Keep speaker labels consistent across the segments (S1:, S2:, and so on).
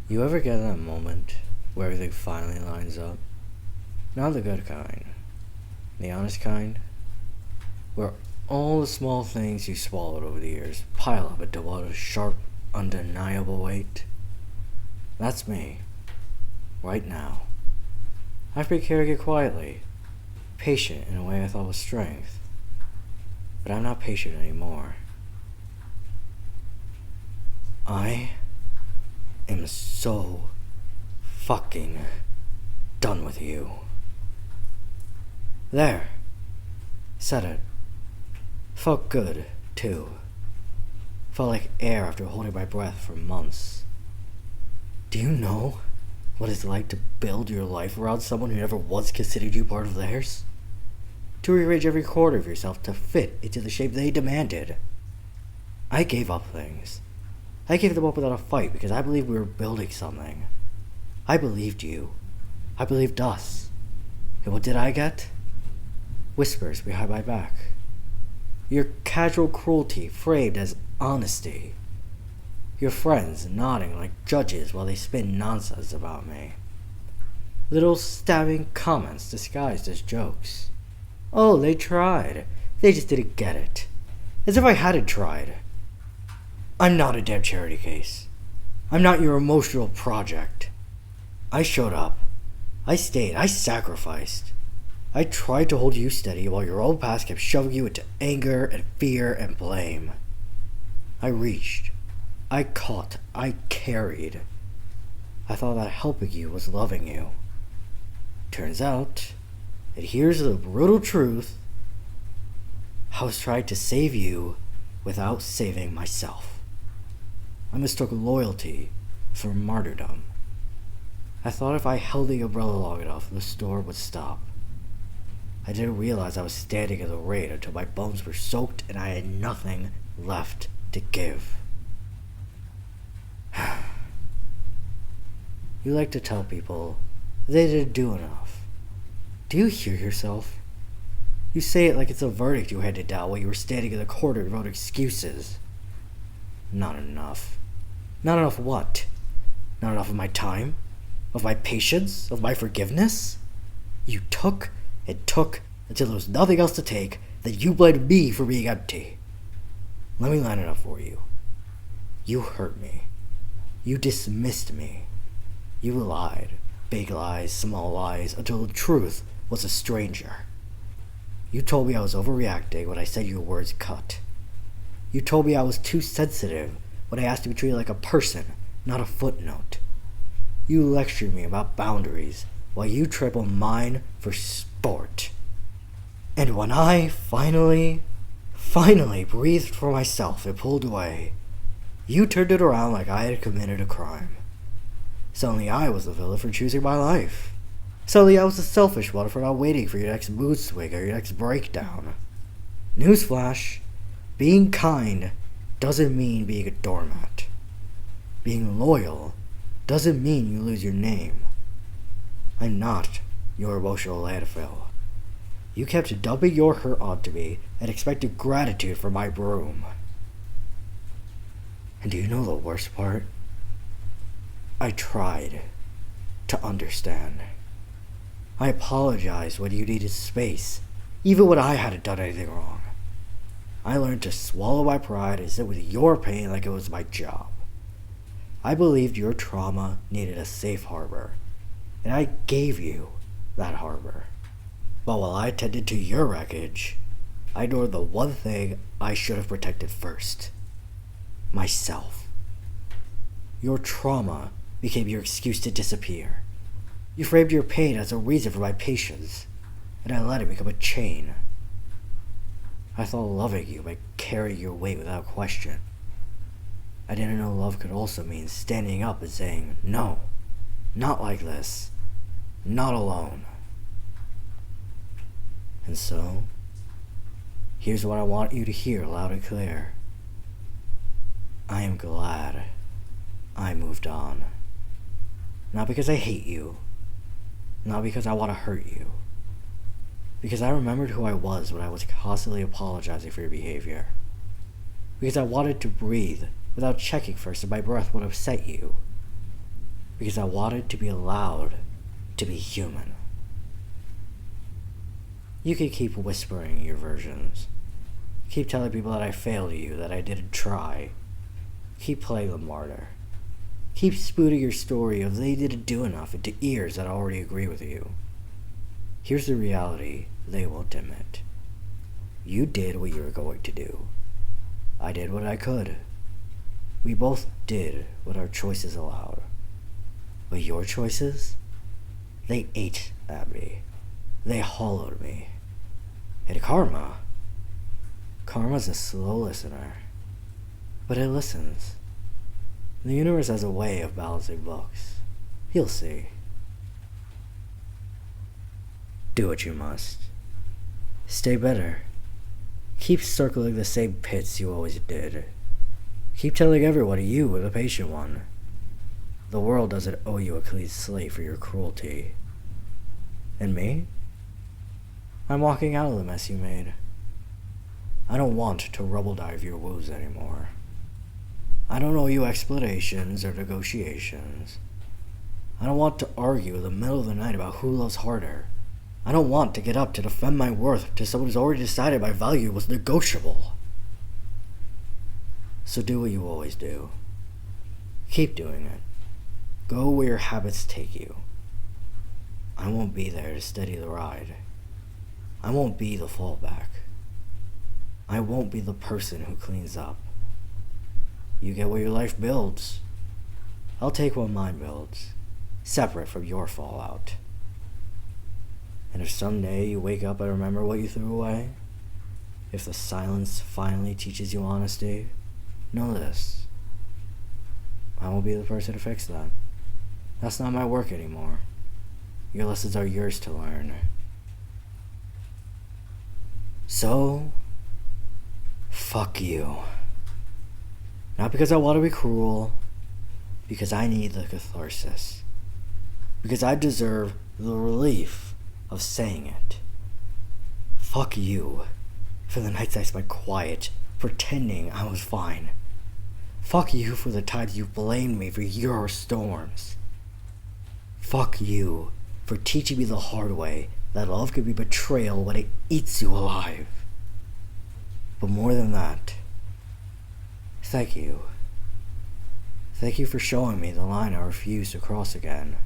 S1: You ever get that moment where everything finally lines up? Not the good kind, the honest kind, where all the small things you swallowed over the years pile up into what a sharp, undeniable weight. That's me, right now. I've been carrying it quietly, patient in a way I thought was strength, but I'm not patient anymore. I am so fucking done with you. There. Said it. Felt good, too. Felt like air after holding my breath for months. Do you know what it's like to build your life around someone who never once considered you part of theirs? To rearrange every corner of yourself to fit into the shape they demanded. I gave up things. I gave them up without a fight because I believed we were building something. I believed you. I believed us. And what did I get? Whispers behind my back. Your casual cruelty framed as honesty. Your friends nodding like judges while they spin nonsense about me. Little stabbing comments disguised as jokes. Oh, they tried. They just didn't get it. As if I hadn't tried. I'm not a damn charity case. I'm not your emotional project. I showed up. I stayed. I sacrificed. I tried to hold you steady while your old past kept shoving you into anger and fear and blame. I reached. I caught. I carried. I thought that helping you was loving you. Turns out, and here's the brutal truth, I was trying to save you without saving myself. I mistook loyalty for martyrdom. I thought if I held the umbrella long enough, the storm would stop. I didn't realize I was standing in the rain until my bones were soaked and I had nothing left to give. You like to tell people they didn't do enough. Do you hear yourself? You say it like it's a verdict you handed down while you were standing in the corner and wrote excuses. Not enough. Not enough what? Not enough of my time? Of my patience? Of my forgiveness? You took and took until there was nothing else to take, then you blamed me for being empty. Let me line it up for you. You hurt me. You dismissed me. You lied. Big lies, small lies, until the truth was a stranger. You told me I was overreacting when I said your words cut. You told me I was too sensitive when I asked to be treated like a person, not a footnote. You lectured me about boundaries while you tripled mine for sport. And when I finally breathed for myself and pulled away, you turned it around like I had committed a crime. Suddenly I was the villain for choosing my life. Suddenly I was the selfish one for not waiting for your next mood swing or your next breakdown. Newsflash, being kind doesn't mean being a doormat. Being loyal doesn't mean you lose your name. I'm not your emotional landfill. You kept dumping your hurt onto me and expected gratitude for my broom. And do you know the worst part? I tried to understand. I apologized when you needed space, even when I hadn't done anything wrong. I learned to swallow my pride and sit with your pain like it was my job. I believed your trauma needed a safe harbor, and I gave you that harbor. But while I tended to your wreckage, I ignored the one thing I should have protected first. Myself. Your trauma became your excuse to disappear. You framed your pain as a reason for my patience, and I let it become a chain. I thought loving you meant carrying your weight without question. I didn't know love could also mean standing up and saying, no, not like this, not alone. And so, here's what I want you to hear loud and clear. I am glad I moved on. Not because I hate you, not because I want to hurt you, because I remembered who I was when I was constantly apologizing for your behavior. Because I wanted to breathe without checking first if my breath would upset you. because I wanted to be allowed to be human. You could keep whispering your versions. Keep telling people that I failed you, that I didn't try. Keep playing the martyr. Keep spooning your story of they didn't do enough into ears that already agree with you. Here's the reality they won't admit. You did what you were going to do. I did what I could. We both did what our choices allowed. But your choices? They ate at me. They hollowed me. And Karma's a slow listener. But it listens. The universe has a way of balancing books. You'll see. Do what you must. Stay better. Keep circling the same pits you always did. Keep telling everyone you were the patient one. The world doesn't owe you a clean slate for your cruelty. And me? I'm walking out of the mess you made. I don't want to rubble dive your woes anymore. I don't owe you explanations or negotiations. I don't want to argue in the middle of the night about who loves harder. I don't want to get up to defend my worth to someone who's already decided my value was negotiable. So do what you always do. Keep doing it. Go where your habits take you. I won't be there to steady the ride. I won't be the fallback. I won't be the person who cleans up. You get what your life builds. I'll take what mine builds, separate from your fallout. And if someday you wake up and remember what you threw away, if the silence finally teaches you honesty, know this. I won't be the person to fix that. That's not my work anymore. Your lessons are yours to learn. So, fuck you. Not because I want to be cruel, because I need the catharsis. Because I deserve the relief of saying it. Fuck you for the nights I spent quiet, pretending I was fine. Fuck you for the times you blamed me for your storms. Fuck you for teaching me the hard way that love can be betrayal when it eats you alive. But more than that, thank you. Thank you for showing me the line I refuse to cross again.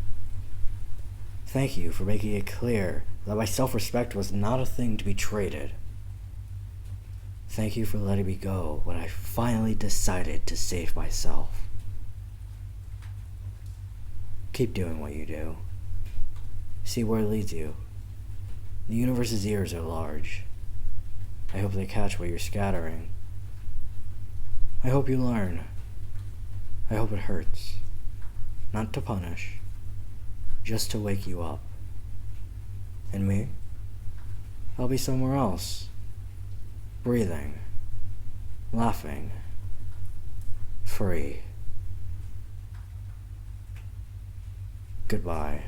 S1: Thank you for making it clear that my self-respect was not a thing to be traded. Thank you for letting me go when I finally decided to save myself. Keep doing what you do. See where it leads you. The universe's ears are large. I hope they catch what you're scattering. I hope you learn. I hope it hurts. Not to punish, just to wake you up. And me? I'll be somewhere else. Breathing. Laughing. Free. Goodbye.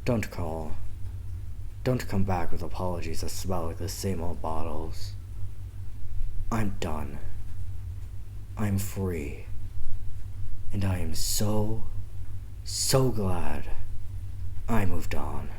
S1: Don't call. Don't come back with apologies that smell like the same old bottles. I'm done. I'm free. And I am so glad I moved on.